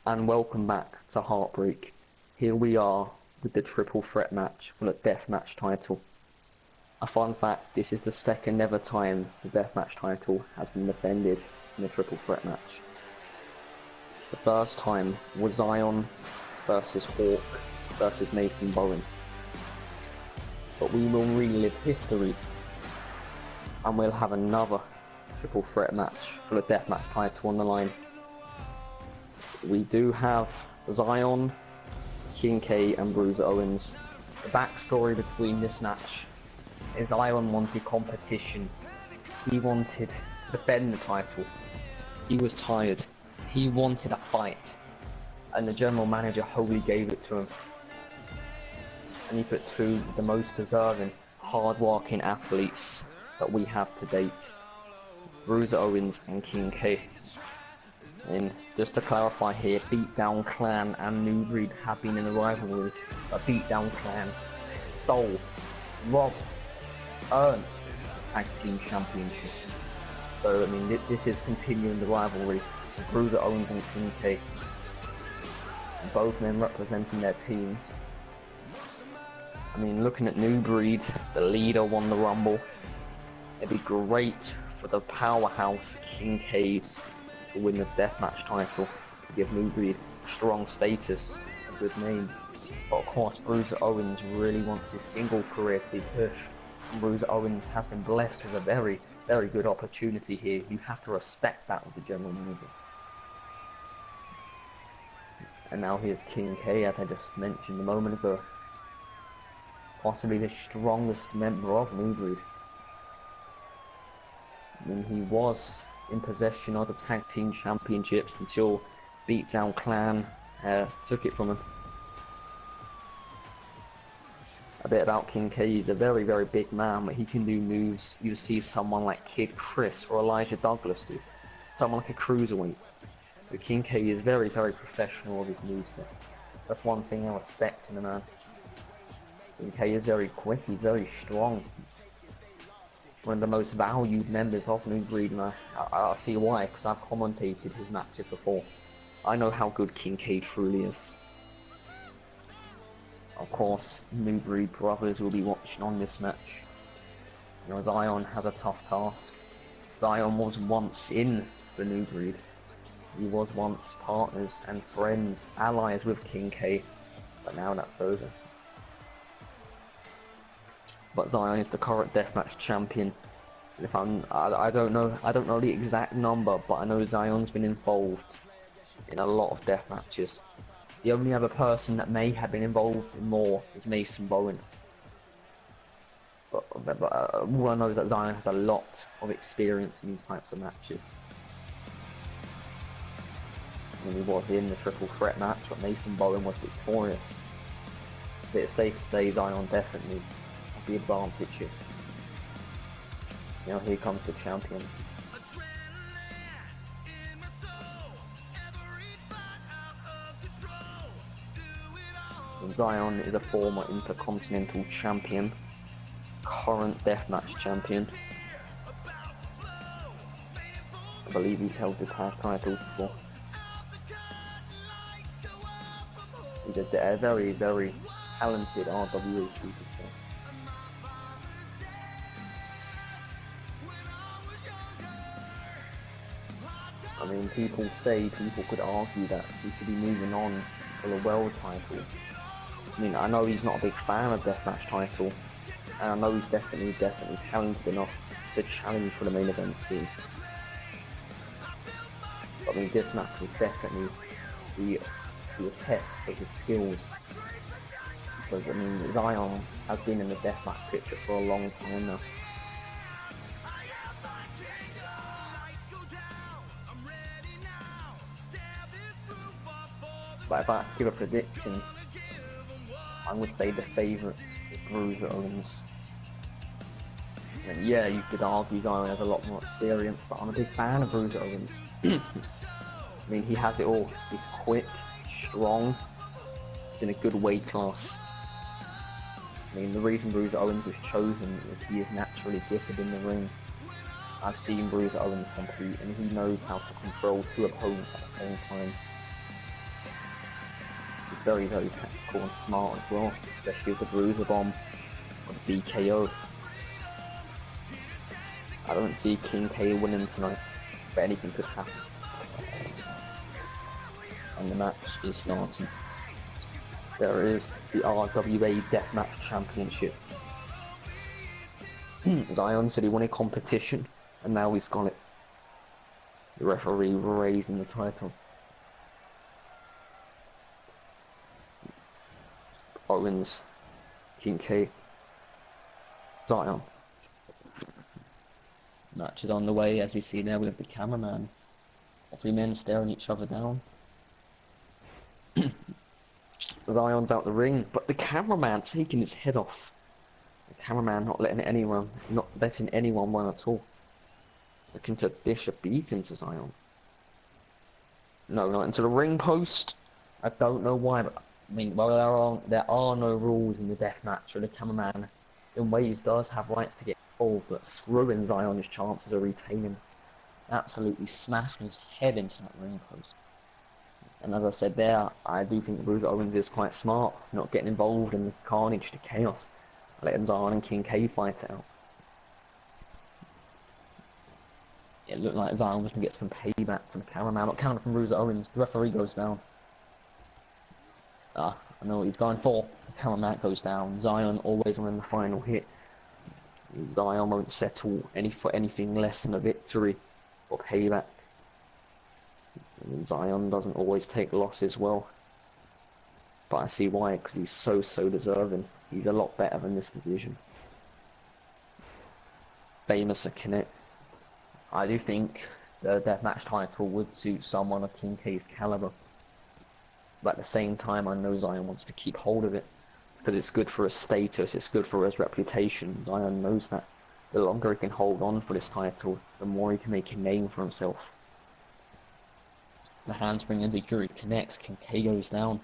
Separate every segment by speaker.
Speaker 1: And welcome back to Heartbreak. Here we are with the triple threat match for the deathmatch title. A fun fact, this is the second ever time the deathmatch title has been defended in a triple threat match. The first time was Zion versus Hawk versus Mason Bowen. But we will relive history and we'll have another triple threat match for the deathmatch title on the line. We do have Zion, King K and Bruiser Owens. The backstory between this match is Zion wanted competition. He wanted to defend the title. He was tired. He wanted a fight. And the general manager wholly gave it to him. And he put two of the most deserving, hard-working athletes that we have to date. Bruiser Owens and King K. And just to clarify here, Beatdown Clan and New Breed have been in a rivalry, but Beatdown Clan stole, robbed, earned the Tag Team Championship. So I mean, this is continuing the rivalry. Bruiser Owens and King K, both men representing their teams. I mean, looking at New Breed, the leader won the Rumble. It'd be great for the powerhouse King K to win the deathmatch title, to give New Breed strong status, a good name. But of course, Bruiser Owens really wants his single career to be pushed. And Bruiser Owens has been blessed with a very, very good opportunity here. You have to respect that with the general manager. And now here's King K, as I just mentioned a moment ago. Possibly the strongest member of New Breed. I mean, he was in possession of the Tag Team Championships until Beatdown Clan took it from him. A bit about King K, he's a very, very big man, but he can do moves you see someone like Kid Chris or Elijah Douglas do. Someone like a cruiserweight. But King K is very, very professional with his moveset. That's one thing I respect in a man. King K is very quick, he's very strong. One of the most valued members of New Breed, and I'll see why, because I've commentated his matches before. I know how good King K truly is. Of course, New Breed brothers will be watching on this match. You know, Zion has a tough task. Zion was once in the New Breed. He was once partners and friends, allies with King K, but now that's over. But Zion is the current deathmatch champion. And if I don't know the exact number, but I know Zion's been involved in a lot of death matches. The only other person that may have been involved in more is Mason Bowen. But all I know is that Zion has a lot of experience in these types of matches. I mean, he was in the triple threat match, but Mason Bowen was victorious. But it's safe to say Zion definitely has the advantage here. You know, here comes the champion. And Zion is a former Intercontinental Champion, current Deathmatch Champion. I believe he's held the tag title before. He's a very, very talented RWA superstar. I mean, people could argue that he should be moving on for the world title. I mean, I know he's not a big fan of deathmatch title, and I know he's definitely talented enough to challenge for the main event scene. But I mean, this match will definitely be a test of his skills. Because I mean, Zion has been in the deathmatch picture for a long time now. But if I had to give a prediction, I would say the favourite is Bruiser Owens. I mean, yeah, you could argue Zion has a lot more experience, but I'm a big fan of Bruiser Owens. I mean, he has it all. He's quick, strong, he's in a good weight class. I mean, the reason Bruiser Owens was chosen is he is naturally gifted in the ring. I've seen Bruiser Owens compete, and he knows how to control two opponents at the same time. Very, very tactical and smart as well, especially with the bruiser bomb or the BKO. I don't see King K winning tonight, but anything could happen. And the match is starting. There is the RWA Deathmatch Championship. Zion said he wanted competition, and now he's got it. The referee raising the title. Owens, King K, Zion. Match is on the way, as we see there. We have the cameraman. All three men staring each other down. Zion's out the ring, but the cameraman taking his head off. The cameraman not letting anyone run at all. Looking to dish a beat into Zion. No, not into the ring post. I don't know why, but I mean, well, there are no rules in the death match, so the cameraman, in ways, does have rights to get involved, but screwing Zion's chances of retaining. Absolutely smashing his head into that ring post. And as I said there, I do think Bruce Owens is quite smart, not getting involved in the carnage to chaos, letting Zion and King K fight it out. It looked like Zion was going to get some payback from the cameraman, not counting from Bruce Owens. The referee goes down. I know what he's going for. The cameraman goes down. Zion always win the final hit. Zion won't settle for anything less than a victory or payback. And Zion doesn't always take losses well. But I see why, because he's so deserving. He's a lot better than this division. Famous and connects. I do think the deathmatch title would suit someone of King K's caliber. But at the same time, I know Zion wants to keep hold of it. Because it's good for his status, it's good for his reputation. Zion knows that. The longer he can hold on for this title, the more he can make a name for himself. The handspring enziguri connects, King K goes down.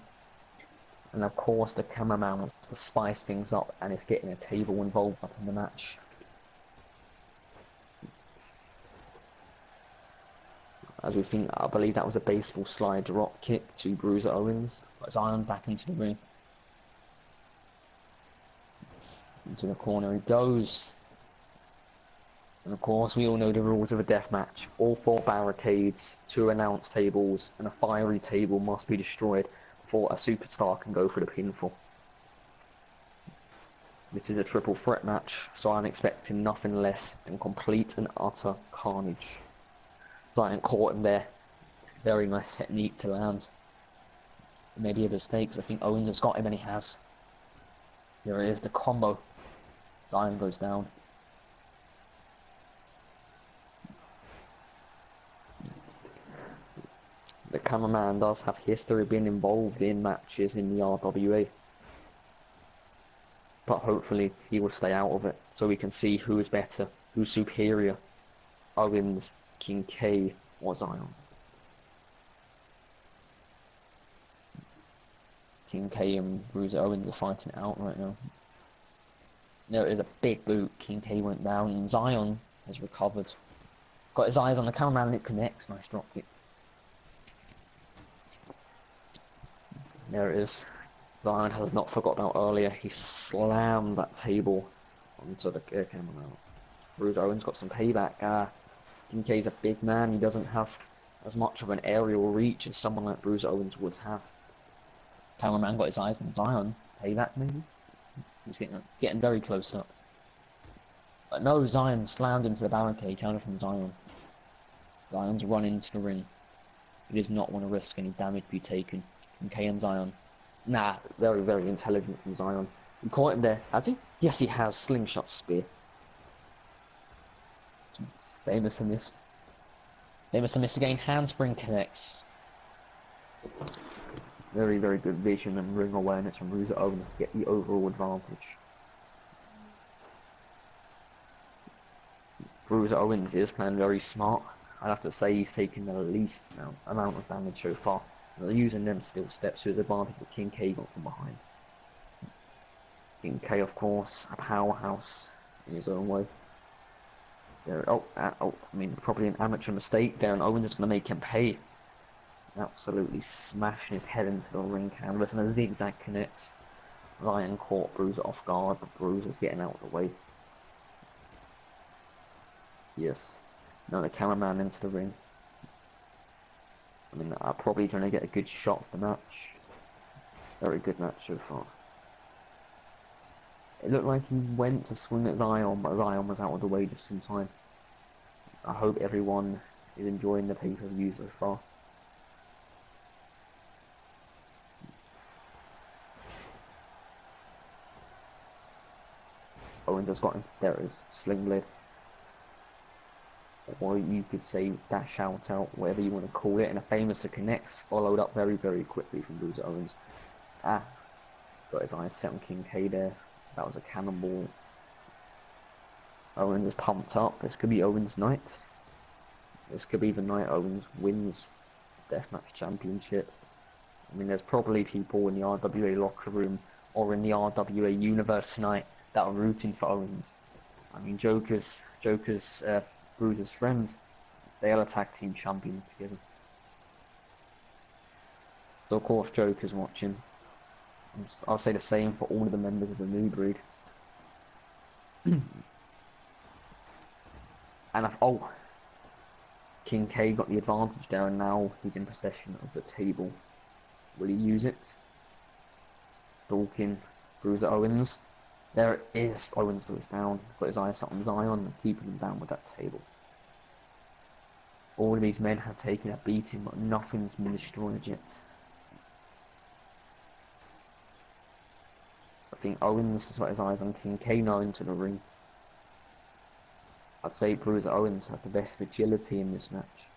Speaker 1: And of course the cameraman wants to spice things up and is getting a table involved up in the match. As we think, I believe that was a baseball slide drop kick to Bruiser Owens. But Zion back into the ring. Into the corner he goes. And of course we all know the rules of a death match. All 4 barricades, 2 announce tables and a fiery table must be destroyed before a superstar can go for the pinfall. This is a triple threat match, so I'm expecting nothing less than complete and utter carnage. Zion caught him there. Very nice technique to land. Maybe a mistake, because I think Owens has got him, and he has. There it is, the combo. Zion goes down. The cameraman does have history being involved in matches in the RWA. But hopefully he will stay out of it, so we can see who is better, who's superior. Owens, King K, or Zion. King K and Bruiser Owens are fighting out right now. There is a big boot. King K went down and Zion has recovered. Got his eyes on the cameraman and it connects. Nice drop kick. There it is. Zion has not forgotten about earlier. He slammed that table onto the cameraman. Bruiser Owens got some payback. King K's a big man. He doesn't have as much of an aerial reach as someone like Bruiser Owens would have. Cameraman got his eyes on Zion. Payback maybe? He's getting very close up. But no, Zion slammed into the barricade. Counter from Zion. Zion's run into the ring. He does not want to risk any damage be taken. King K and Zion. Nah, very intelligent from Zion. He caught him there, has he? Yes, he has. Slingshot spear. Famous and missed. Famous and missed again. Handspring connects. Very good vision and ring awareness from Bruiser Owens to get the overall advantage. Bruiser Owens is playing very smart. I'd have to say he's taken the least amount of damage so far. They're using them steel steps to his advantage, but King K got from behind. King K, of course, a powerhouse in his own way. There, I mean, probably an amateur mistake there, and Owens is going to make him pay. Absolutely smashing his head into the ring canvas, and a zigzag connects. Lion caught Bruiser off guard, but Bruiser's getting out of the way. Yes. No, the cameraman into the ring. I mean, I'm probably going to get a good shot of the match. Very good match so far. It looked like he went to swing at Zion, but Zion was out of the way just in time. I hope everyone is enjoying the pay-per-view so far. Owens has got him. There it is. Sling Blade. Or you could say that shout out, whatever you want to call it, and a famous connects, followed up very, very quickly from Bruiser Owens. Got his eyes set on King K there. That was a cannonball. Owens is pumped up. This could be Owens' night. This could be the night Owens wins the Deathmatch Championship. I mean, there's probably people in the RWA locker room or in the RWA universe tonight that are rooting for Owens. I mean, Bruiser's friends, they are a tag team champion together. So of course Joker's watching. I'll say the same for all of the members of the New Breed. And King K got the advantage there, and now he's in possession of the table. Will he use it? Stalking Bruiser Owens. There it is. Owens goes down. Got his eyes set on Zion and keeping him down with that table. All of these men have taken a beating, but nothing's been destroyed yet. I think Owens has got his eyes on King K now into the ring. I'd say Bruiser Owens has the best agility in this match,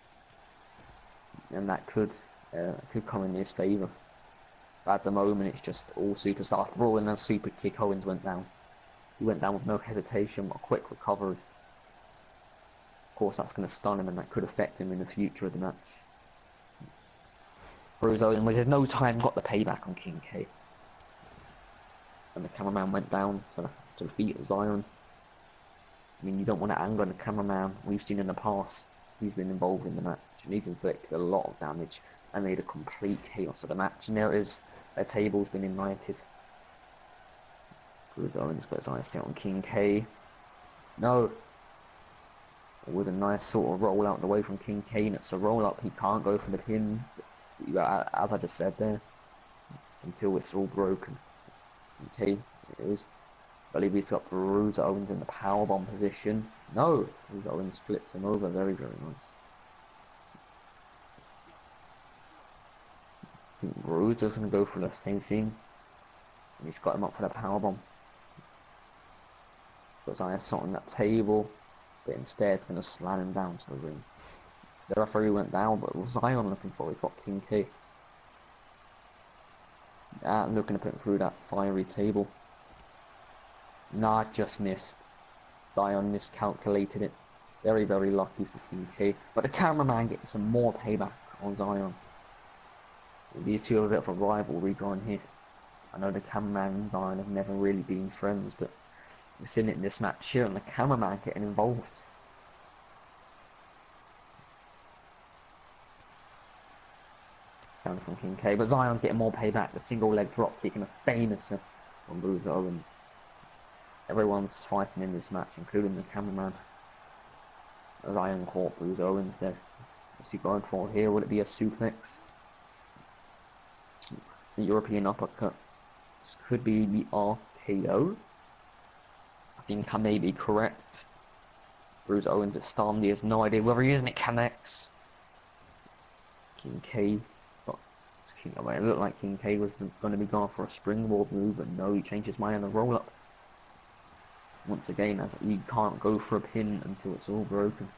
Speaker 1: and that could come in his favour. At the moment, it's just all superstars brawling, and super kick. Owens went down. He went down with no hesitation, a quick recovery. Of course, that's going to stun him, and that could affect him in the future of the match. Bruiser Owens, which has no time, got the payback on King K. And the cameraman went down to the feet of Zion. I mean, you don't want to anger the cameraman. We've seen in the past, he's been involved in the match, and he's inflicted a lot of damage and made a complete chaos of the match. And there it is, their table's been ignited. Bruiser Owens got his eyes set on King K. No. It was a nice sort of roll out the way from King K, and it's a roll up. He can't go for the pin, as I just said there, until it's all broken. Okay, it is. I believe he's got Bruiser Owens in the powerbomb position. No! Bruiser Owens flips him over. Very, very nice. I think Bruiser's going to go for the same thing. And he's got him up for the powerbomb. Got his eyes set on that table. But instead, going to slam him down to the ring. The referee went down, but was Zion looking for? He's got King K. Looking to put him through that fiery table. Nah, just missed. Zion miscalculated it. Very, very lucky for King K. But the cameraman getting some more payback on Zion. These two are a bit of a rivalry going here. I know the cameraman and Zion have never really been friends, but we're seeing it in this match here, and the cameraman getting involved. Down from King K, but Zion's getting more payback. The single leg drop kicking a famous on Bruiser Owens. Everyone's fighting in this match, including the cameraman. Zion caught Bruiser Owens there. What's he going for here? Will it be a suplex? The European uppercut. This could be the RKO. I think I may be correct. Bruiser Owens is stunned. He has no idea whether he is, and it connects. King K. It looked like King K was going to be going for a springboard move, but no, he changed his mind on the roll up. Once again, you can't go for a pin until it's all broken.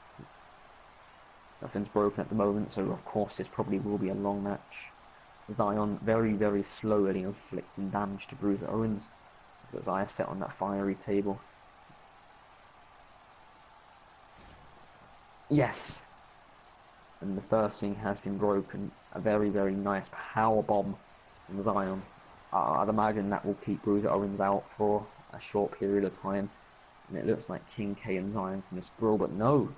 Speaker 1: Nothing's broken at the moment, so of course this probably will be a long match. Zion very, very slowly inflicting damage to Bruiser Owens. He's got his eyes set on that fiery table. Yes! And the first thing has been broken. A very, very nice power bomb from Zion. I'd imagine that will keep Bruiser Owens out for a short period of time. And it looks like King K and Zion can just brawl, but no!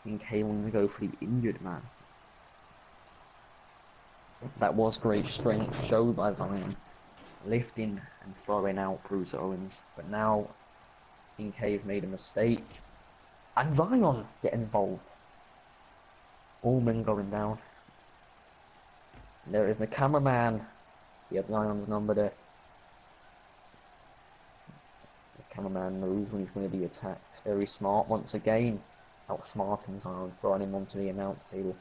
Speaker 1: King K wanted to go for the injured man. That was great strength showed by Zion, lifting and throwing out Bruiser Owens. But now King K's made a mistake, and Zion getting involved. All men going down. And there is the cameraman. He had Zion's number there. The cameraman knows when he's going to be attacked. Very smart once again. Outsmarting Zion, throwing him onto the announce table.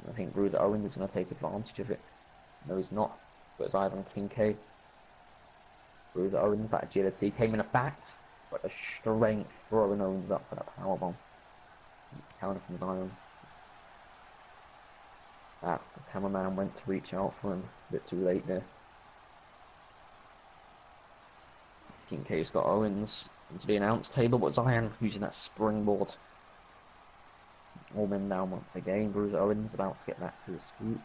Speaker 1: I think Bruiser Owens is going to take advantage of it. No, he's not. But it's eyes on King K. Bruiser Owens, that agility came in effect, but the strength throwing Owens up for that powerbomb. Counter from Zion. The cameraman went to reach out for him. A bit too late there. King K's got Owens into the announce table, but Zion using that springboard. All men down once again. Bruiser Owens about to get back to his feet.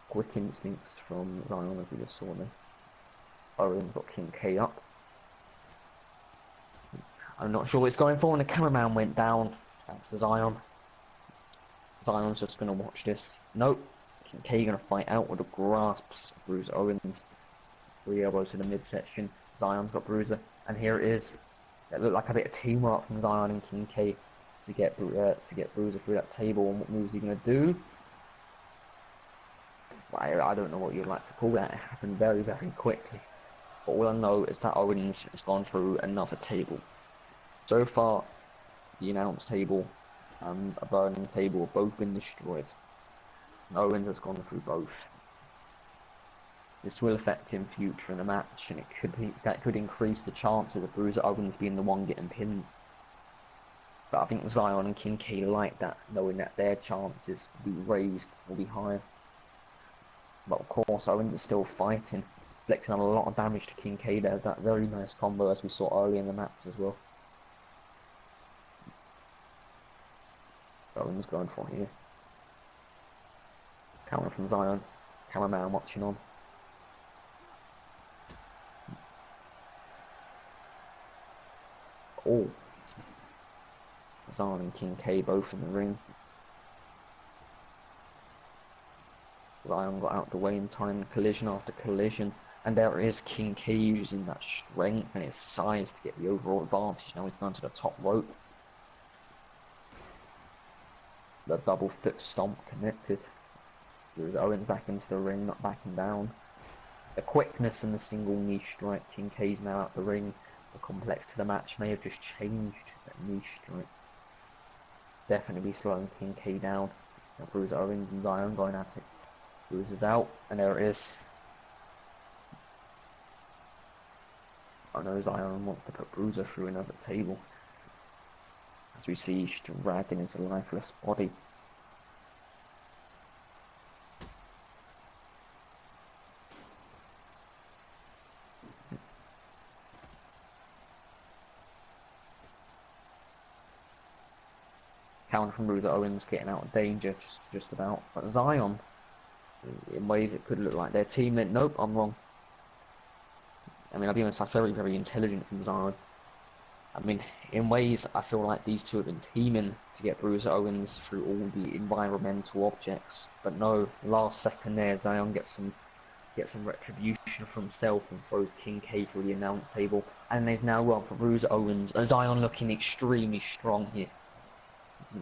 Speaker 1: Quick instincts from Zion, as we just saw there. Owens got King K up. I'm not sure what he's going for, and the cameraman went down. Thanks to Zion. Zion's just going to watch this. Nope. King K going to fight out with the grasps of Bruiser Owens. 3 elbows to the midsection. Zion's got Bruiser, and here it is. It looked like a bit of teamwork from Zion and King K to get Bruiser through that table. And what moves he going to do? I don't know what you'd like to call that. It happened very, very quickly. But all I know is that Owens has gone through another table. So far, the announce table and a burning table have both been destroyed. And Owens has gone through both. This will affect him future in the match, and that could increase the chances of Bruiser Owens being the one getting pinned. But I think Zion and King K like that, knowing that their chances will be raised, will be higher. But of course, Owens is still fighting, inflicting a lot of damage to King K there. That very nice combo as we saw early in the match as well. Owens going for here. Counter from Zion. Cameraman watching on. Oh. Zion and King K both in the ring. Zion got out the way in time, collision after collision, and there is King K using that strength and his size to get the overall advantage. Now he's going to the top rope. The double foot stomp connected. Bruiser Owens back into the ring, not backing down. The quickness and the single knee strike. King K's now out the ring. The complex to the match may have just changed. That knee strike definitely slowing King K down. Now Bruiser Owens and Zion going at it. Bruiser's out, and there it is. I know Zion wants to put Bruiser through another table. As we see, he's dragging his lifeless body. Counter from Bruiser Owens getting out of danger, just about. But Zion, in ways it could look like their teammate. Nope, I'm wrong. I mean, I'll be honest, that's very, very intelligent from Zion. I mean, in ways, I feel like these two have been teaming to get Bruiser Owens through all the environmental objects. But no, last second there, Zion gets some retribution for himself and throws King K through the announce table. And there's now one for Bruiser Owens. Zion looking extremely strong here.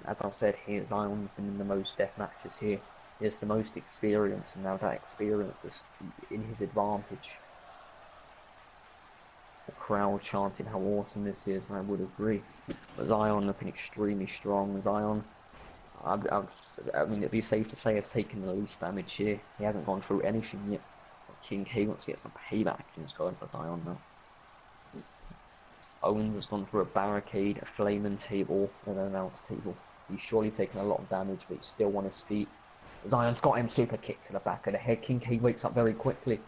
Speaker 1: As I've said here, Zion's been in the most death matches here. He has the most experience, and now that experience is in his advantage. The crowd chanting how awesome this is, and I would agree. But Zion looking extremely strong. Zion, I mean, it'd be safe to say, has taken the least damage here. He hasn't gone through anything yet. But King K wants to get some payback, and he's going for Zion now. Owens has gone through a barricade, a flaming table, and an announce table. He's surely taken a lot of damage, but he's still on his feet. Zion's got him, super kick to the back of the head. King K wakes up very quickly.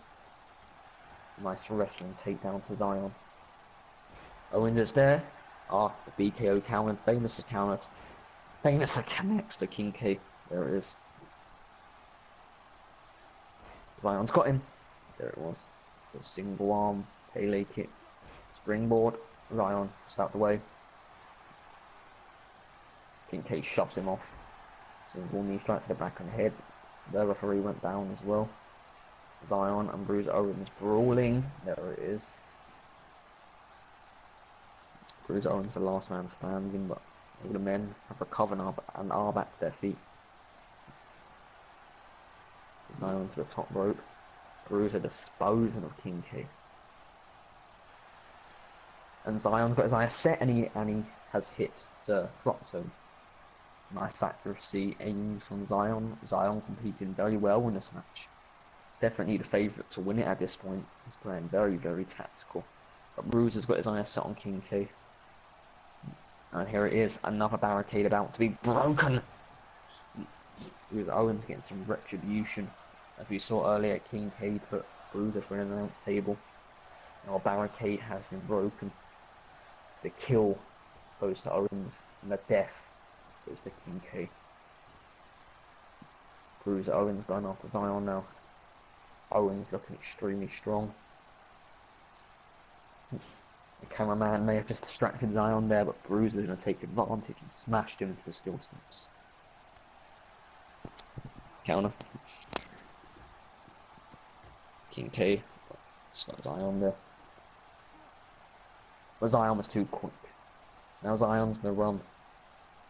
Speaker 1: Nice wrestling takedown to Zion. Owens is there. The BKO counter, famous to counter. Famous to connects to King K. There it is. Zion's got him. There it was. The single arm, Pele kick. Springboard. Zion, just out the way. King K shoves him off. Single knee strike to the back of the head. The referee went down as well. Zion and Bruiser Owens brawling. There it is. Bruiser Owens the last man standing, but all the men have recovered and are back to their feet. Zion to the top rope. Bruiser disposing of King K. And Zion's got his eyes set, and he has hit the drop zone. Nice accuracy aimed from Zion. Zion competing very well in this match. Definitely the favourite to win it at this point. He's playing very, very tactical. But Bruiser's got his eyes set on King K. And here it is, another barricade about to be broken. Bruiser Owens getting some retribution. As we saw earlier, King K put Bruiser through an announce table. Now a barricade has been broken. The kill goes to Owens, and the death goes to King K. Bruiser Owens going after Zion now. Owens looking extremely strong. The cameraman may have just distracted Zion there, but Bruiser's going to take advantage and smashed him into the steel steps. Counter. King K. Got Zion there. But Zion was too quick. Now Zion's going to run.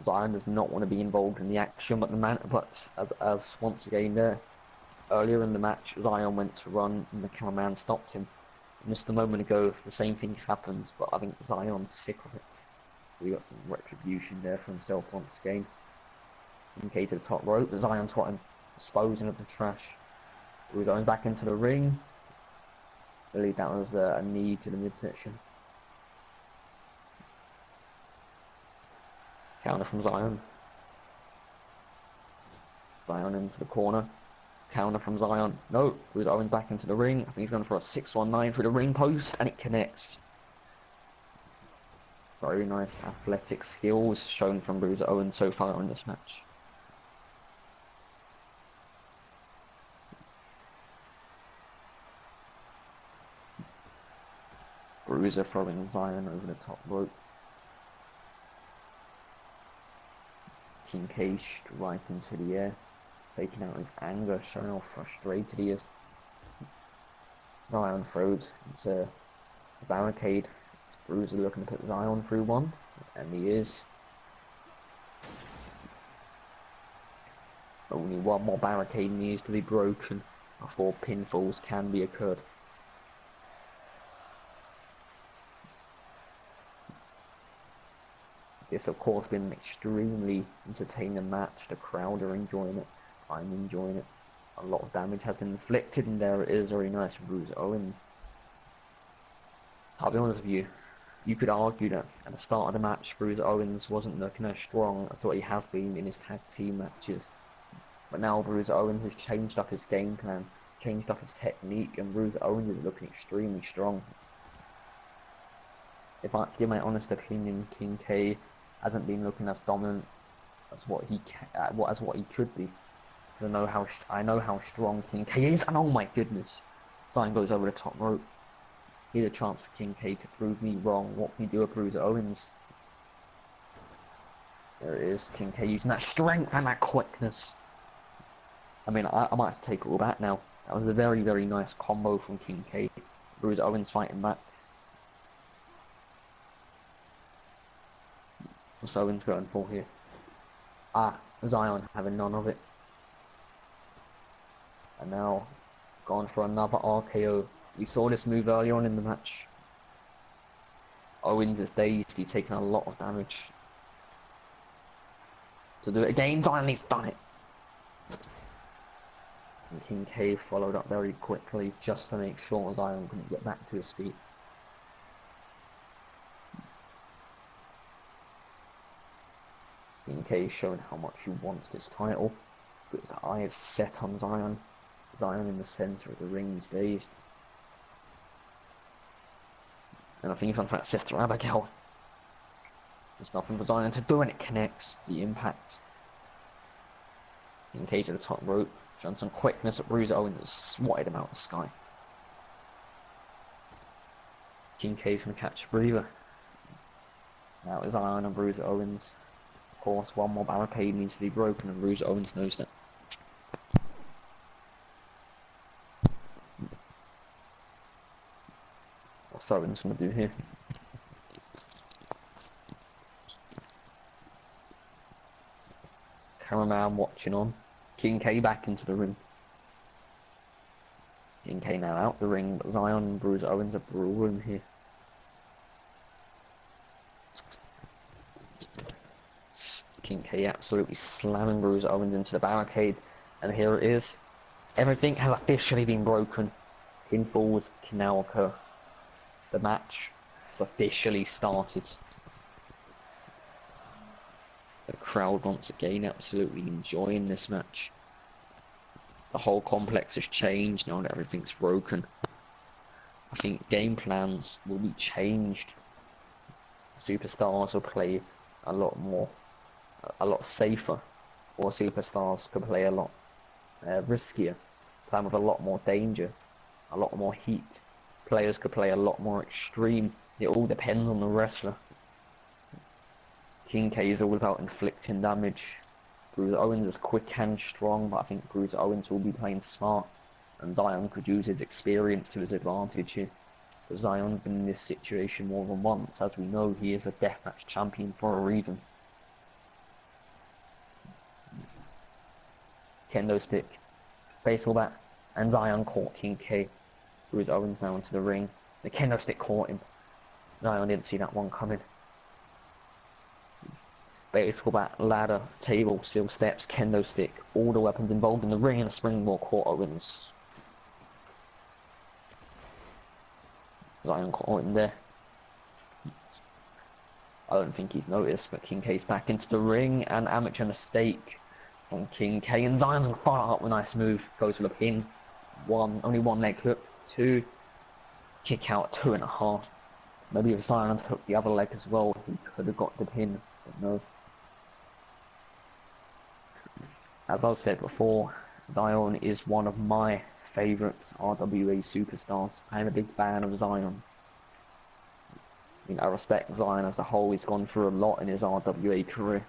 Speaker 1: Zion does not want to be involved in the action, but as once again there, earlier in the match, Zion went to run and the cameraman stopped him. And just a moment ago, the same thing happened, but I think Zion's sick of it. We got some retribution there for himself once again. King to the top rope, Zion's got him disposing of the trash. We're going back into the ring. I believe that was a knee to the midsection. Counter from Zion. Zion into the corner. Counter from Zion. No, Bruiser Owens back into the ring. I think he's going for a 619 through the ring post, and it connects. Very nice athletic skills shown from Bruiser Owens so far in this match. Bruiser throwing Zion over the top rope. King K right into the air, taking out his anger, showing how frustrated he is. Zion throws into a barricade. Bruiser looking to put Zion through one, and he is. Only one more barricade needs to be broken before pinfalls can be occurred. It's of course been an extremely entertaining match. The crowd are enjoying it. I'm enjoying it. A lot of damage has been inflicted, and there it is, very nice from Bruiser Owens. I'll be honest with you, you could argue that at the start of the match, Bruiser Owens wasn't looking as strong as what he has been in his tag team matches. But now Bruiser Owens has changed up his game plan, changed up his technique, and Bruiser Owens is looking extremely strong. If I have to give my honest opinion, King K hasn't been looking as dominant as what he could be. I know how strong King K is, and oh my goodness, Zion goes over the top rope. Here's a chance for King K to prove me wrong. What can he do with Bruiser Owens? There it is, King K using that strength and that quickness. I mean, I might have to take it all back now. That was a very, very nice combo from King K. Bruiser Owens fighting back. What's Owens going for here? Zion having none of it. And now, gone for another RKO. We saw this move early on in the match. Owens is dazed, he's taken a lot of damage. To do it again, Zion, he's done it. And King K followed up very quickly just to make sure Zion couldn't get back to his feet. King K showing how much he wants this title. But his eyes set on Zion. Zion in the centre of the ring these days. And I think he's on for that Sister Abigail. There's nothing for Zion to do, and it connects. The impact. King K to the top rope. Showing some quickness at Bruiser Owens has swatted him out of the sky. King K's gonna catch a breather. Now it's Zion and Bruiser Owens. Of course, one more barricade needs to be broken, and Bruce Owens knows that. What's Owens going to do here? Cameraman watching on. King K back into the ring. King K now out the ring, but Zion and Bruce Owens are brawling here. King K absolutely slamming Bruce Owens into the barricade, and here it is. Everything has officially been broken. Pinfalls can now occur. The match has officially started. The crowd once again absolutely enjoying this match. The whole complex has changed now that everything's broken. I think game plans will be changed. Superstars will play a lot safer, or superstars could play a lot riskier, play with a lot more danger, a lot more heat. Players could play a lot more extreme. It all depends on the wrestler. King K is all about inflicting damage. Bruce Owens is quick and strong, but I think Bruce Owens will be playing smart, and Zion could use his experience to his advantage here. But Zion's been in this situation more than once. As we know, he is a deathmatch champion for a reason. Kendo stick, baseball bat, and Zion caught King K. Bruce Owens now into the ring. The kendo stick caught him. Zion didn't see that one coming. Baseball bat, ladder, table, steel steps, kendo stick, all the weapons involved in the ring, and a springboard caught Owens. Zion caught him there. I don't think he's noticed, but King K's back into the ring, and amateur mistake on King K, and Zion's gonna fire up with a nice move. Goes for the pin. Only one leg hook. 2, kick out 2.5. Maybe if Zion had hooked the other leg as well, he could have got the pin, but no. As I've said before, Zion is one of my favourite RWA superstars. I'm a big fan of Zion. I respect Zion as a whole. He's gone through a lot in his RWA career.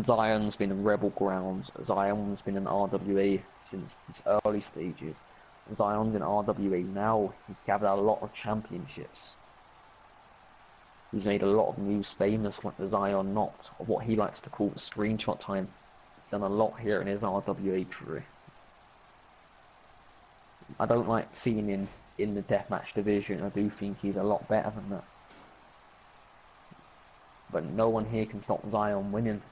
Speaker 1: Zion's been in Rebel Grounds. Zion's been in RWA since its early stages. Zion's in RWA now. He's gathered a lot of championships. He's made a lot of news famous, like the Zion knot, or what he likes to call the screenshot time. He's done a lot here in his RWA career. I don't like seeing him in the deathmatch division. I do think he's a lot better than that. But no one here can stop Zion winning.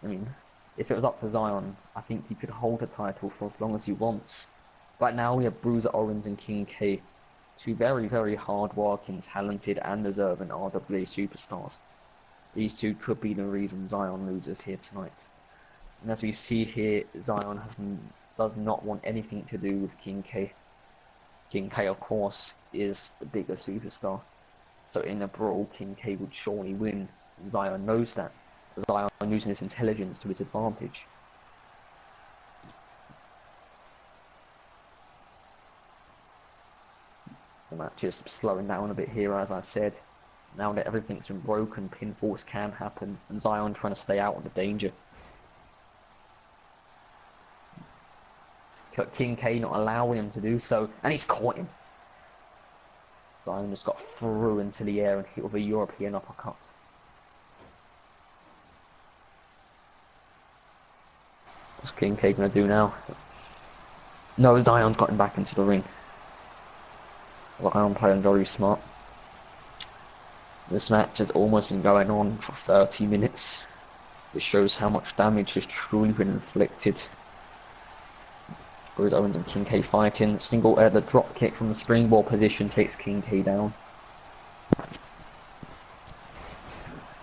Speaker 1: I mean, if it was up to Zion, I think he could hold the title for as long as he wants. Right now we have Bruce Owens and King K, two very, very hard-working, talented and deserving RWA superstars. These two could be the reason Zion loses here tonight. And as we see here, Zion does not want anything to do with King K. King K, of course, is the bigger superstar. So in a brawl, King K would surely win, and Zion knows that. Zion using his intelligence to his advantage. The match is slowing down a bit here, as I said. Now that everything's been broken, pinfalls can happen, and Zion trying to stay out of the danger. King K not allowing him to do so, and he's caught him. Zion just got through into the air and hit with a European uppercut. What's King K gonna do now? No, Zion's got him back into the ring. Zion playing very smart. This match has almost been going on for 30 minutes. This shows how much damage has truly been inflicted. Bruce Owens and King K fighting. The drop kick from the springboard position takes King K down.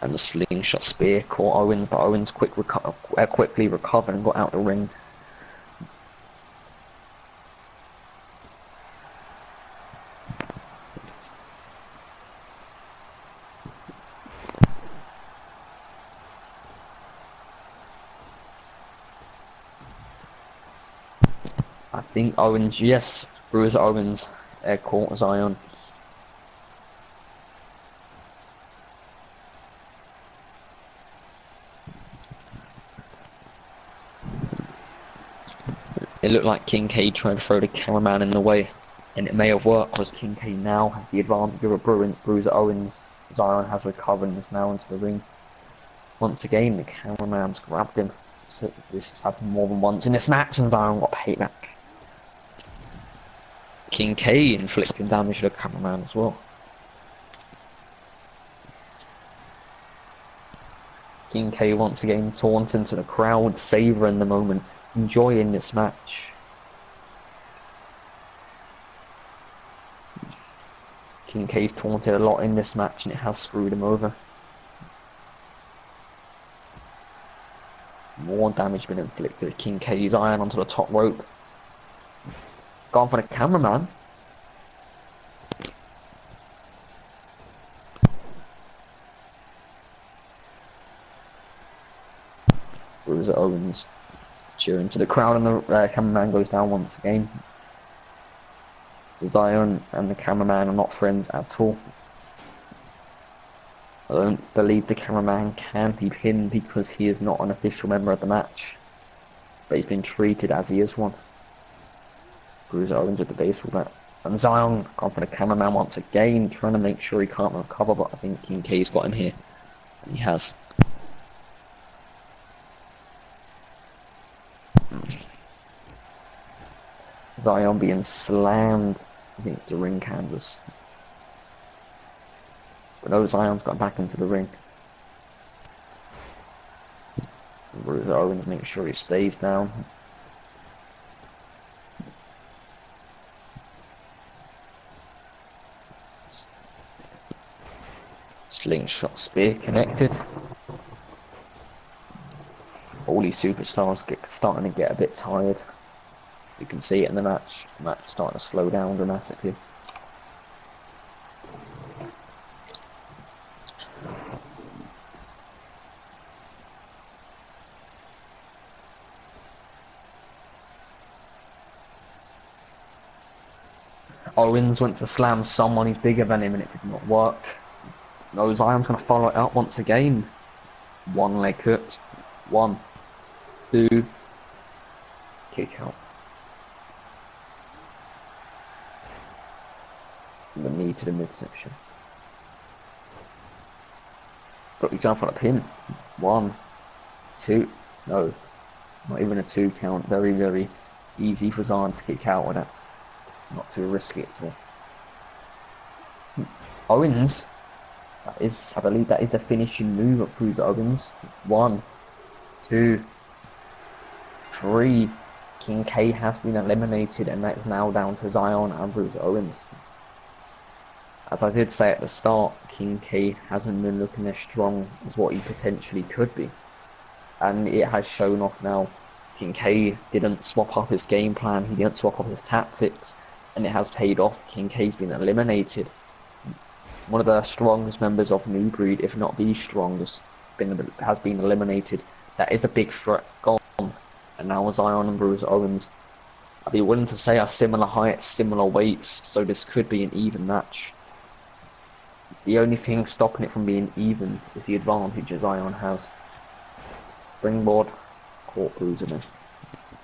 Speaker 1: And the slingshot spear caught Owens, but Owens quickly recovered and got out the ring. I think Owens, yes, Bruce Owens caught Zion. It looked like King K tried to throw the cameraman in the way, and it may have worked because King K now has the advantage of a Bruiser Owens. Zion has recovered and is now into the ring. Once again, the cameraman's grabbed him. So this has happened more than once in this match, and Zion got payback. King K inflicting damage to the cameraman as well. King K once again taunting to the crowd, savouring the moment, enjoying this match. King K's taunted a lot in this match and it has screwed him over. More damage been inflicted. King K's iron onto the top rope. Gone for the cameraman. Bruiser Owens cheering to the crowd and the cameraman goes down once again. Zion and the cameraman are not friends at all. I don't believe the cameraman can be pinned because he is not an official member of the match. But he's been treated as he is one. Bruiser Owens with the baseball bat. And Zion gone for the cameraman once again, trying to make sure he can't recover, but I think King K's got him here. And he has. Zion being slammed against the ring canvas. But no, Zion's got back into the ring. Bruiser Owens makes sure he stays down. Slingshot spear connected. All these superstars starting to get a bit tired. You can see it in the match. The match is starting to slow down dramatically. Owens went to slam someone who's bigger than him and it did not work. No, Zion's going to follow it up once again. One leg hooked. 1, 2. Kick out. The knee to the midsection. Got the jump on a pin. 1, 2. No, not even a 2 count. Very, very easy for Zion to kick out with it. Not too risky at all. Owens. That is, I believe that is a finishing move of Bruiser Owens. 1, 2, 3. King K has been eliminated and that is now down to Zion and Bruiser Owens. As I did say at the start, King K hasn't been looking as strong as what he potentially could be. And it has shown off now. King K didn't swap up his game plan, he didn't swap up his tactics, and it has paid off. King K's been eliminated. One of the strongest members of New Breed, if not the strongest, has been eliminated. That is a big threat gone. And now Zion and Bruiser Owens, I'd be willing to say, are similar heights, similar weights, so this could be an even match. The only thing stopping it from being even is the advantage that Zion has. Springboard, caught Bruiser then.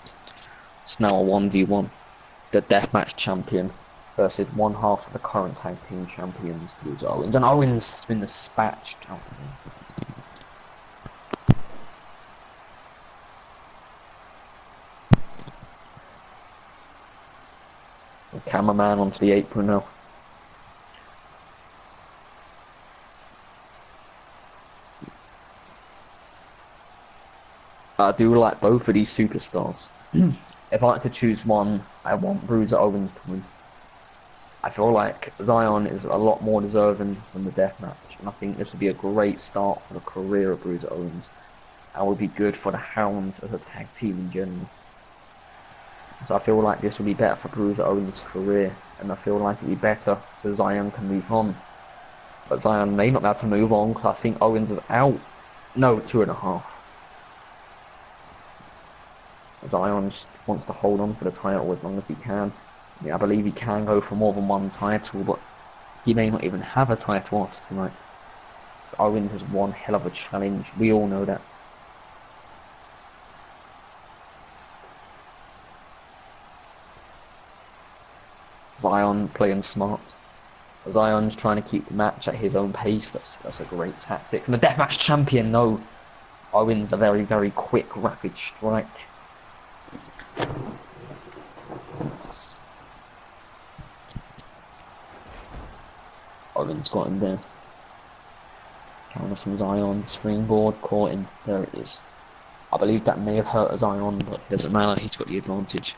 Speaker 1: It's now a 1v1. The deathmatch champion versus one half of the current tag team champions, Bruiser Owens. And Owens has been dispatched. The cameraman onto the apron now. I do like both of these superstars. If I had to choose one, I want Bruiser Owens to win. I feel like Zion is a lot more deserving than the deathmatch, and I think this would be a great start for the career of Bruiser Owens, and would be good for the Hounds as a tag team in general. So I feel like this would be better for Bruiser Owens' career, and I feel like it would be better so Zion can move on. But Zion may not be able to move on because I think Owens is out. No, 2.5. Zion just wants to hold on for the title as long as he can. I mean, I believe he can go for more than one title, but he may not even have a title after tonight. Owens has one hell of a challenge, we all know that. Zion playing smart. Zion's trying to keep the match at his own pace. That's a great tactic. And the deathmatch champion, no. Owens a very, very quick, rapid strike. Owens got him there. Counter from Zion, springboard, caught him. There it is. I believe that may have hurt Zion, but it doesn't matter, he's got the advantage.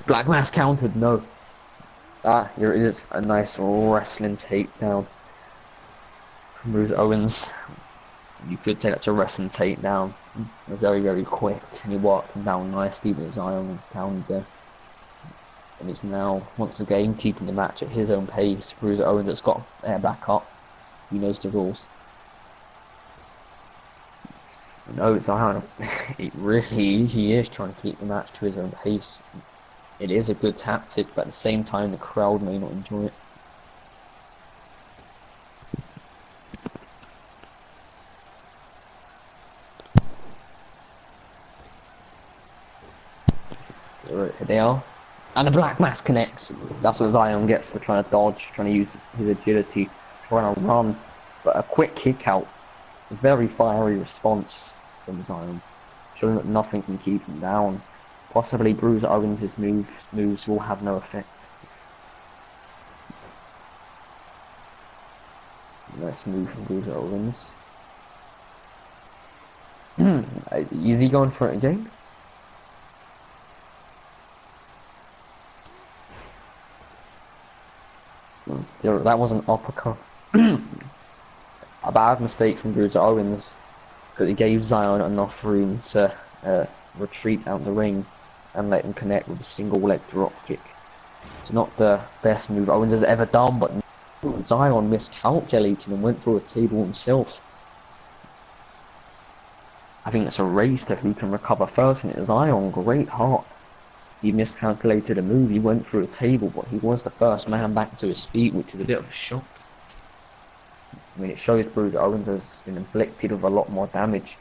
Speaker 1: Black Mass countered, no. Ah, here it is, a nice wrestling takedown from Bruce Owens. You could take that to wrestling takedown. Very, very quick, and he walked him down nicely with Zion down there. And it's now, once again, keeping the match at his own pace. Bruce Owens has got back up. He knows the rules. No, Zion, he is trying to keep the match to his own pace. It is a good tactic, but at the same time, the crowd may not enjoy it. Here they are. And the Black Mass connects. That's what Zion gets for trying to dodge, trying to use his agility, trying to run. But a quick kick out. A very fiery response from Zion, showing that nothing can keep him down. Possibly Bruce Owens' moves will have no effect. Nice move from Bruce Owens. Is he going for it again? That was an uppercut. A bad mistake from Bruce Owens, because he gave Zion enough room to retreat out the ring and let him connect with a single leg drop kick. It's not the best move Owens has ever done, but Zion miscalculated and went through a table himself. I think it's a race to who can recover first, and it's Zion, great heart. He miscalculated a move, he went through a table, but he was the first man back to his feet, which is a bit of a shock. I mean, it shows Bruce Owens has been inflicted with a lot more damage.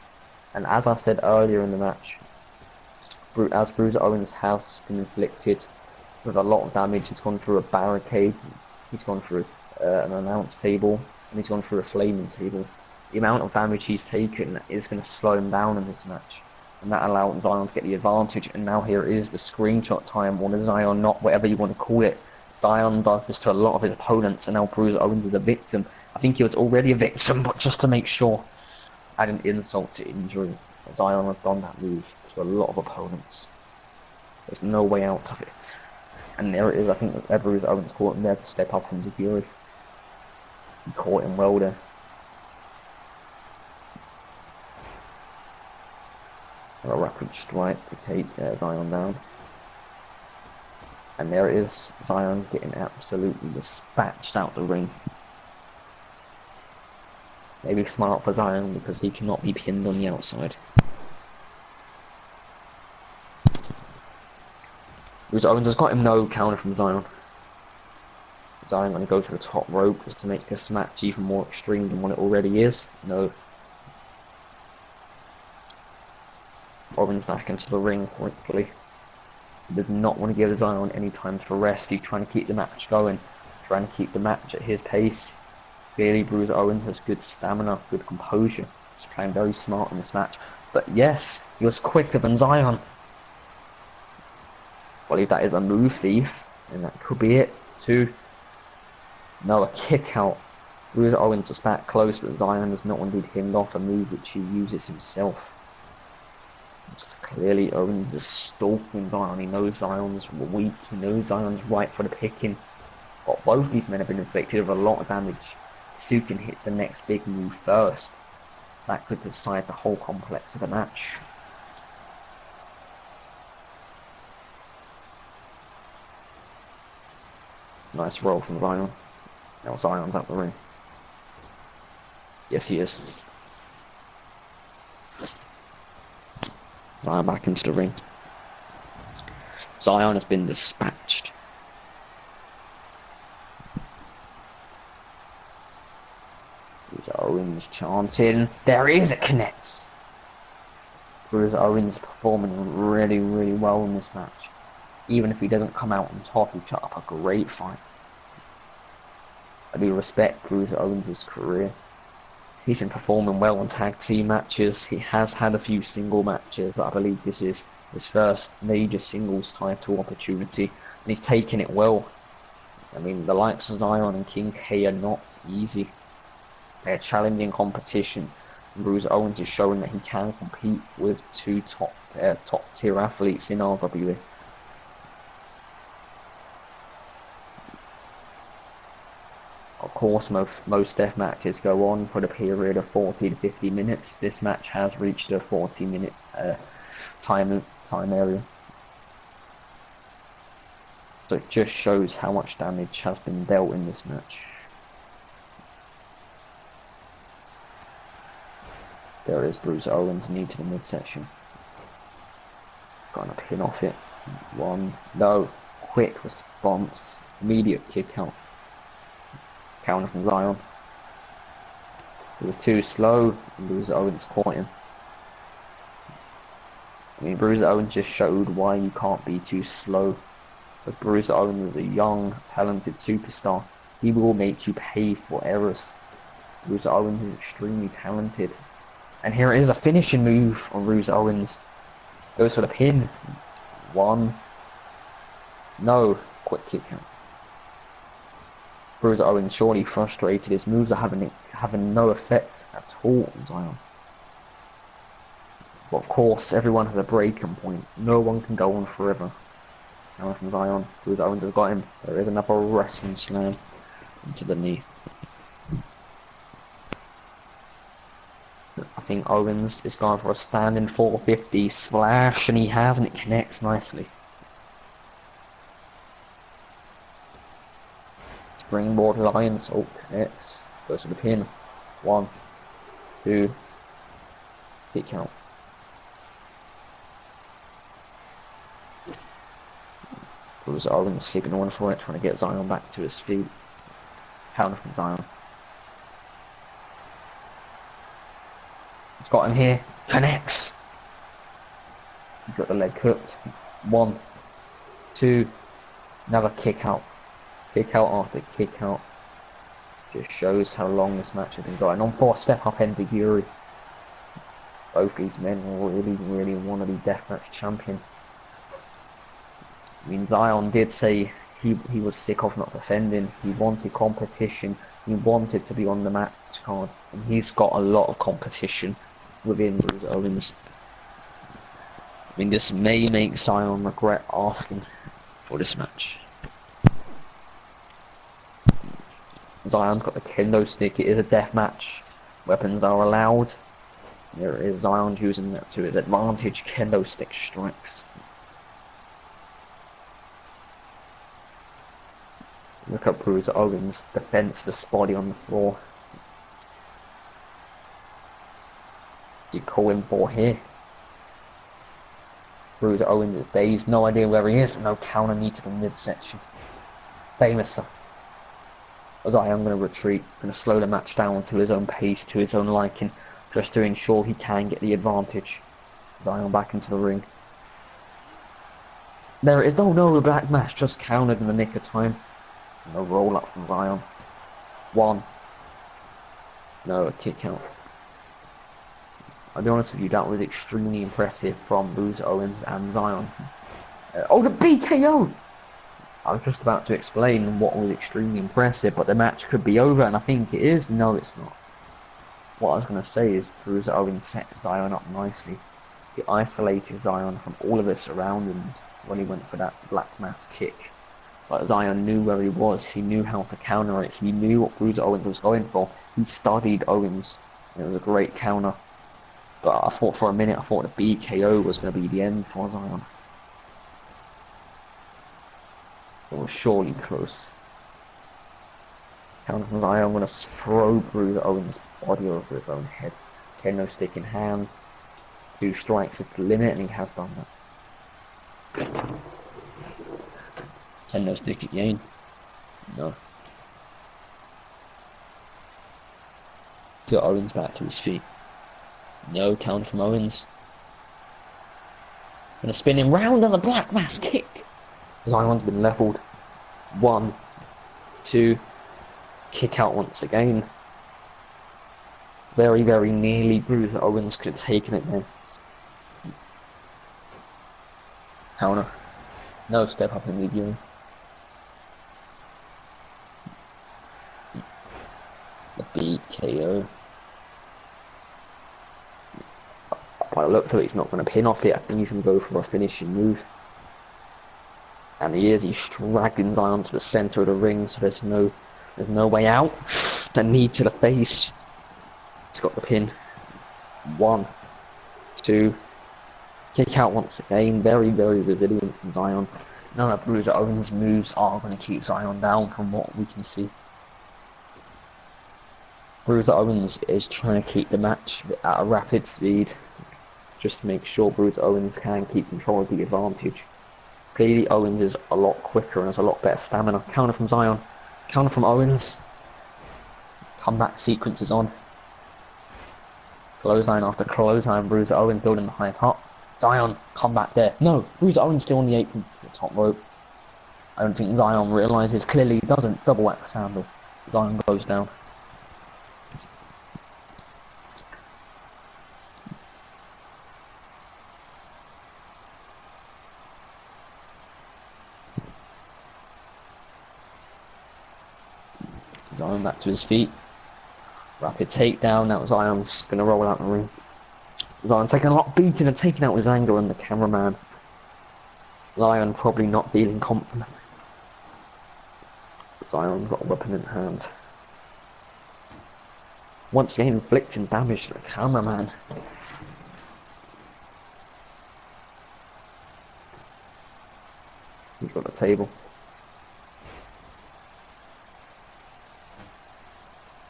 Speaker 1: And as I said earlier in the match, as Bruce Owens has been inflicted with a lot of damage, he's gone through a barricade, he's gone through an announce table, and he's gone through a flaming table. The amount of damage he's taken is going to slow him down in this match. And that allowed Zion to get the advantage, and now here is the screenshot time, or the Zion not, whatever you want to call it. Zion does this to a lot of his opponents, and now Bruce Owens is a victim. I think he was already a victim, but just to make sure, add an insult to injury. Zion has done that move to a lot of opponents. There's no way out of it. And there it is, I think that Bruce Owens caught him there to step up into fury. He caught him well there. A rapid strike to take Zion down. And there it is, Zion getting absolutely dispatched out the ring. Maybe smart for Zion because he cannot be pinned on the outside. Bruce Owens has got him no counter from Zion. Zion going to go to the top rope just to make this match even more extreme than what it already is. No. Owens back into the ring quickly. He does not want to give Zion any time to rest. He's trying to keep the match going, trying to keep the match at his pace. Clearly, Bruce Owens has good stamina, good composure. He's playing very smart in this match. But yes, he was quicker than Zion. Well, if that is a move thief, then that could be it too. No, a kick out. Bruce Owens was that close, but Zion has not indeed himmed off a move which he uses himself. Clearly Owens is stalking Zion. He knows Zion's weak, he knows Zion's right for the picking. But both these men have been inflicted with a lot of damage. Sue can hit the next big move first. That could decide the whole complex of the match. Nice roll from Zion. Now Zion's out the ring. Yes, he is. Zion back into the ring. Zion has been dispatched. Owens chanting. There is, it connects. Bruce Owens performing really, really well in this match. Even if he doesn't come out on top, he's put up a great fight. I do respect Bruce Owens' career. He's been performing well in tag team matches. He has had a few single matches, but I believe this is his first major singles title opportunity, and he's taken it well. I mean, the likes of Zion and King K are not easy. They're challenging competition. Bruce Owens is showing that he can compete with two top tier athletes in RWA. Of course, most death matches go on for the period of 40 to 50 minutes. This match has reached a 40-minute time area. So it just shows how much damage has been dealt in this match. There is Bruce Owens knee to the midsection. Gonna pin off it. One, no, quick response, immediate kick out. Counter from Zion. It was too slow, and Bruce Owens caught him. I mean, Bruce Owens just showed why you can't be too slow. But Bruce Owens is a young, talented superstar. He will make you pay for errors. Bruce Owens is extremely talented. And here it is, a finishing move on Bruce Owens. Goes for the pin. One. No. Quick kick out. Bruce Owens surely frustrated. His moves are having no effect at all on Zion. But of course, everyone has a breaking point. No one can go on forever. Now from Zion, Bruce Owens has got him. There is another wrestling slam into the knee. I think Owens is going for a standing 450 splash, and he has, and it connects nicely. Springboard Lions, oh, connects. Goes to the pin. 1, 2, kick count. Bruce Owens signaling for it, trying to get Zion back to his feet. Counter from Zion. He's got him here. Connects. He's got the leg cooked. 1, 2. Another kick out. Kick out after kick out. Just shows how long this match has been going on for. Step up Enziguri. Both these men really, really want to be deathmatch champion. I mean, Zion did say he was sick of not defending. He wanted competition. He wanted to be on the match card. And he's got a lot of competition within Bruce Owens. I mean, this may make Zion regret asking for this match. Zion's got the kendo stick. It is a death match. Weapons are allowed. There is Zion using that to his advantage. Kendo stick strikes. Look at Bruce Owens' defenseless body on the floor. Do you call him for here? Bruce Owens is dazed, no idea where he is, but no counter knee to the midsection. Famous. Zion going to retreat, going to slow the match down to his own pace, to his own liking, just to ensure he can get the advantage. Zion back into the ring. There it is. No, the black match just countered in the nick of time. No roll up from Zion. 1. No, a kick out. I'll be honest with you, that was extremely impressive from Bruce Owens and Zion. Oh, the BKO! I was just about to explain what was extremely impressive, but the match could be over, and I think it is. No, it's not. What I was going to say is Bruce Owens set Zion up nicely. He isolated Zion from all of his surroundings when he went for that black mass kick. But Zion knew where he was. He knew how to counter it. He knew what Bruce Owens was going for. He studied Owens. It was a great counter. But I thought for a minute, the BKO was going to be the end for Zion. It was surely close. Counter from Zion, I'm going to throw Bruce Owens' body over his own head. Kendo stick in hand. 2 strikes at the limit, and he has done that. Kendo stick again. No. To Owens back to his feet. No, counter from Owens. And a spinning round and the black mass kick. Zion's been levelled. 1, 2, kick out once again. Very, very nearly Bruiser Owens could have taken it there. Counter. No step up in the gear. The BKO. By the looks of it, he's not going to pin off it. I think he's going to go for a finishing move. And he's dragging Zion to the centre of the ring, so there's no way out. The knee to the face. He's got the pin. 1, 2. Kick out once again. Very, very resilient from Zion. None of Bruiser Owens' moves are going to keep Zion down from what we can see. Bruiser Owens is trying to keep the match at a rapid speed, just to make sure Bruiser Owens can keep control of the advantage. Clearly Owens is a lot quicker and has a lot better stamina. Counter from Zion. Counter from Owens. Comeback sequence is on. Clothesline after clothesline. Bruiser Owens building the high top. Zion, come back there. No, Bruiser Owens still on the apron, the top rope. I don't think Zion realises. Clearly he doesn't. Double axe handle. Zion goes down. Zion back to his feet. Rapid takedown. Now Zion's going to roll out the ring. Zion taking a lot of beating and taking out his anger on the cameraman. Zion probably not feeling confident. Zion's got a weapon in hand. Once again inflicting damage to the cameraman. He's got the table.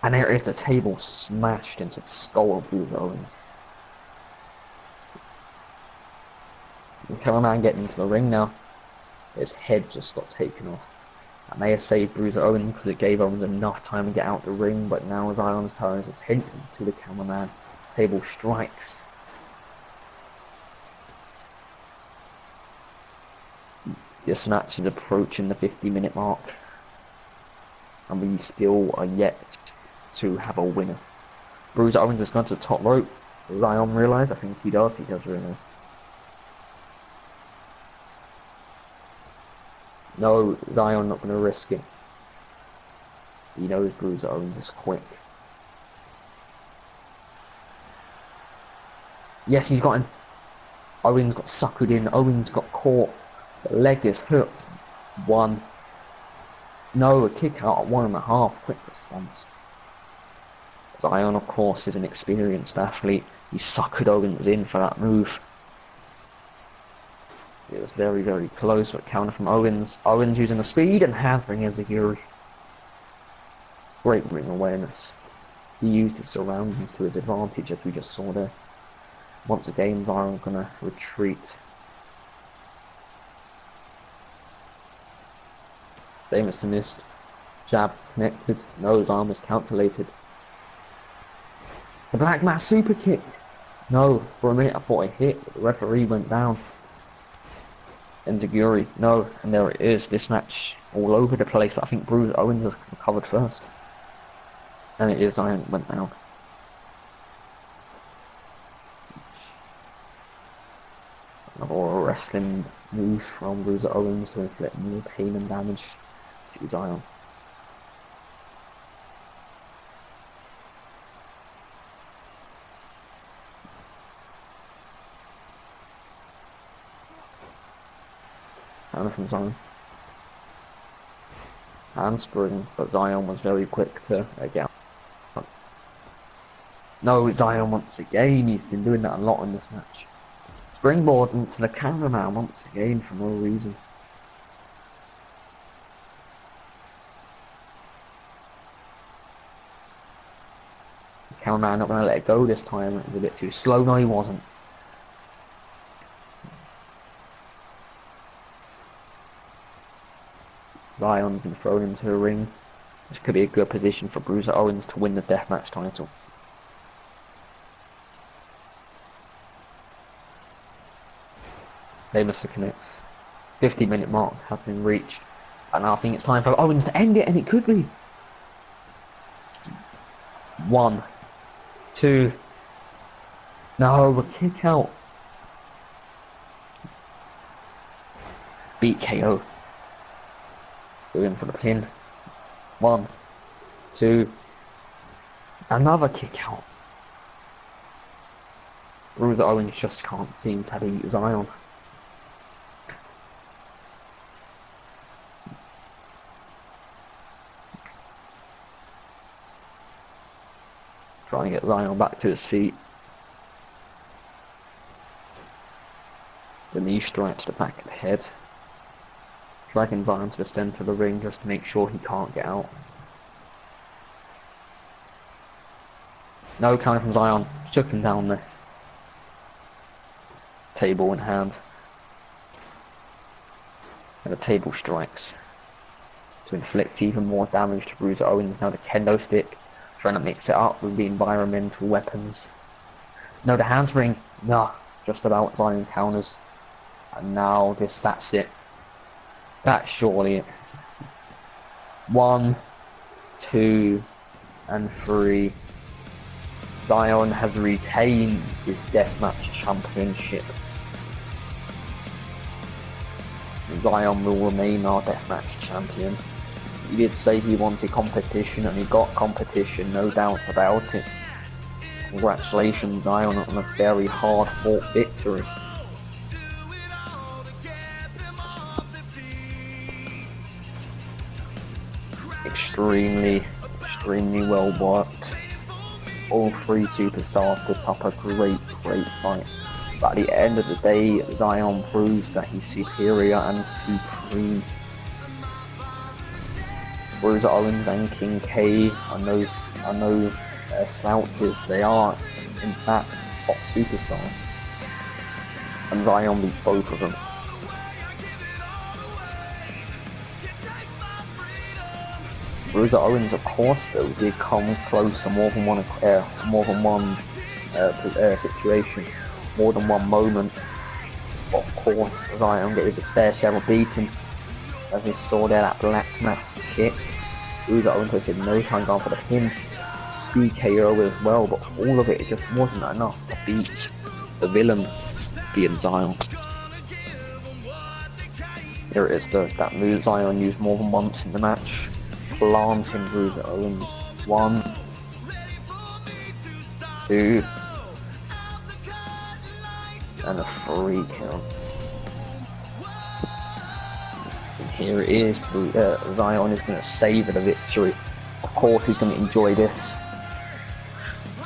Speaker 1: And there is the table smashed into the skull of Bruiser Owens. The cameraman getting into the ring now. His head just got taken off. That may have saved Bruiser Owens because it gave Owens enough time to get out the ring, but now Zion's turning his attention to the cameraman. Table strikes. This match is approaching the 50-minute mark. And we still are yet to have a winner. Bruiser Owens has gone to the top rope. Does Zion realise? I think he does realise. No, Zion not going to risk it. He knows Bruiser Owens is quick. Yes, he's got him. Owens got suckered in. Owens got caught. The leg is hooked. 1. No, a kick out at 1.5. Quick response. Zion, of course, is an experienced athlete. He suckered Owens in for that move. It was very, very close, but counter from Owens. Owens using the speed and handling Enziguri. Great ring awareness. He used his surroundings to his advantage, as we just saw there. Once again, Zion gonna retreat. Famous missed. Jab connected. No, his arm miscalculated. The Black Mass super kicked. No, for a minute I thought it hit, but the referee went down. Enziguri, no, and there it is. This match all over the place, but I think Bruiser Owens has recovered first. And it is Zion went down. Another wrestling move from Bruiser Owens to inflict more pain and damage to Zion. And from Zion. Handspring, but Zion was very quick to get out. No, Zion once again. He's been doing that a lot in this match. Springboard into the cameraman once again for no reason. The cameraman not going to let it go this time. It was a bit too slow. No, he wasn't. Zion's been thrown into a ring. This could be a good position for Bruiser Owens to win the deathmatch title. Davis connects. 50-minute mark has been reached. And I think it's time for Owens to end it, and it could be. 1, 2. No, a kick out. Beat KO. Going for the pin. 1, 2. Another kick out. Bruiser Owens just can't seem to beat Zion. Trying to get Zion back to his feet. The knee strike to the back of the head. Dragging Zion to the centre of the ring just to make sure he can't get out. No counter from Zion. Took him down there. Table in hand. And the table strikes to inflict even more damage to Bruiser Owens. Now the kendo stick, trying to mix it up with the environmental weapons. No, the handspring. No, just about. Zion counters. And now that's it. That's surely it. 1, 2, and 3. Zion has retained his Deathmatch Championship. Zion will remain our Deathmatch Champion. He did say he wanted competition, and he got competition, no doubt about it. Congratulations, Zion, on a very hard-fought victory. Extremely well worked. All 3 superstars put up a great fight. But at the end of the day, Zion proves that he's superior and supreme. Bruiser Owens and King K are no slouches. They are, in fact, top superstars. And Zion beat both of them. Bruiser Owens, of course, though, did come close to more than one situation, more than one moment. Of course, Zion gave his fair share of beating. As we saw there, that Black Mass kick. Bruiser Owens wasted no time going for the pin. BKO as well, but all of it just wasn't enough to beat the villain, being Zion. Here it is, though. That move Zion used more than once in the match. Planting Bruiser Owens. 1, 2, and a 3 count. And here it is. Zion is going to savour the victory. Of course, he's going to enjoy this.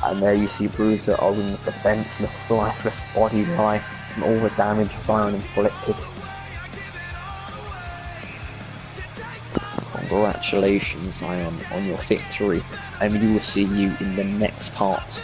Speaker 1: And there you see Bruiser Owens' defenseless, lifeless body lie from all the damage Zion inflicted. Congratulations, Zion, on your victory, and we will see you in the next part.